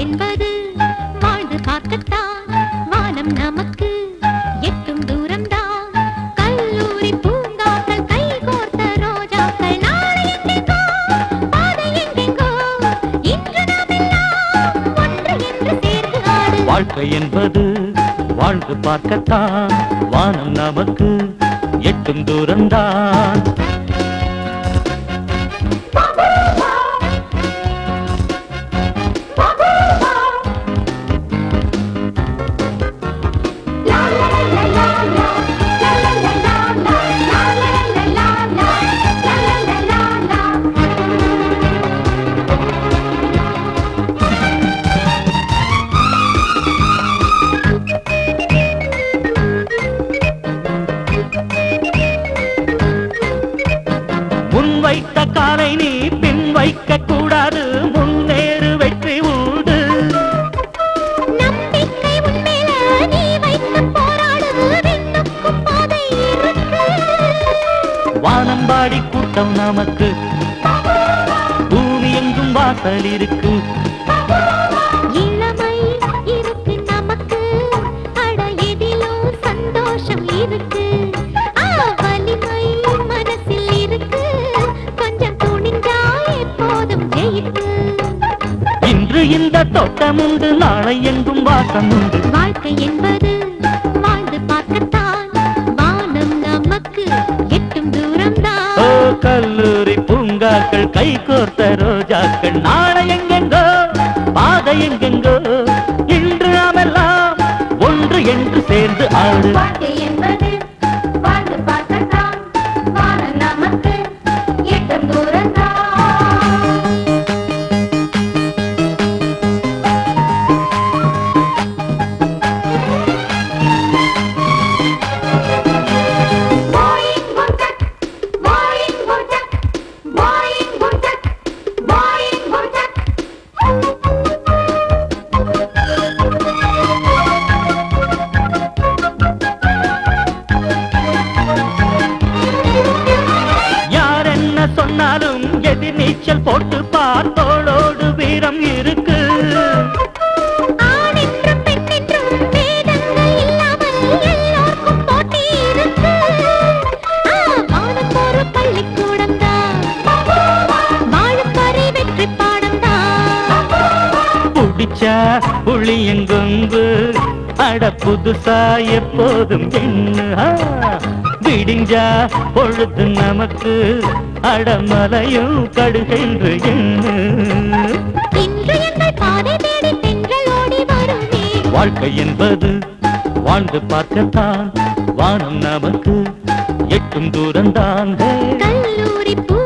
என்பது வாழ்ந்து பார்க்கத்தான் வானம் நமக்கு எட்டும் தூரம்தான் கல்லூரி பூங்காக்கள் கை கோர்த்த ரோஜாக்கள் நாளை எங்கெங்கோ பாதை எங்கெங்கோ இன்று நாம் எல்லாம் ஒன்று என்று சேர்ந்து ஆடு வாழ்க்கை என்பது வாழ்ந்து பார்க்கத்தான் வானம் நமக்கு எட்டும் தூரம்தான் வைத்த காலை நீ பின் வைக்க கூடாது முன்னேறு வெற்றி உண்டு நம்பிக்கை உன்மேல நீ வைத்து போராடு விண்ணுக்கும் பாதை இருக்கு வானம்பாடி கூட்டம் நமக்கு பூமி எங்கும் வாசல் இருக்கு இளமை இருக்கு நமக்கு அட எதிலும் சந்தோஷம் இருக்கு வலிமை மனசில் இருக்கு இன்று இந்த தோட்டம் உண்டு நாளை எங்கும் வாசம் உண்டு வாழ்க்கை என்பது வாழ்ந்து பார்க்கத்தான் வானம் நமக்கு எட்டும் தூரம்தான் கல்லூரி பூங்காக்கள் கை கோர்த்த ரோஜாக்கள் நாளை எங்கெங்கோ பாதை எங்கெங்கோ இன்று நாமெல்லாம் ஒன்று என்று சேர்ந்து ஆடு வாழ்க்கை என்பது வாழ்ந்து பார்க்கத்தான் வானம் நமக்கு எட்டும் தூரம்தான் சொன்னாலும் எதிர் நீச்சல் போட்டு பார்த்தோளோடு வீரம் இருக்கு புடிச்சா புளியங்கொம்பு அட புதுசா எப்போதும் என்ன விடிஞ்சா பொழுது நமக்கு அடமலையும் கடுகென்று வாழ்க்கை என்பது வாழ்ந்து பார்க்கத்தான் வானம் நமக்கு எட்டும் தூரம்தான் கல்லூரி பூ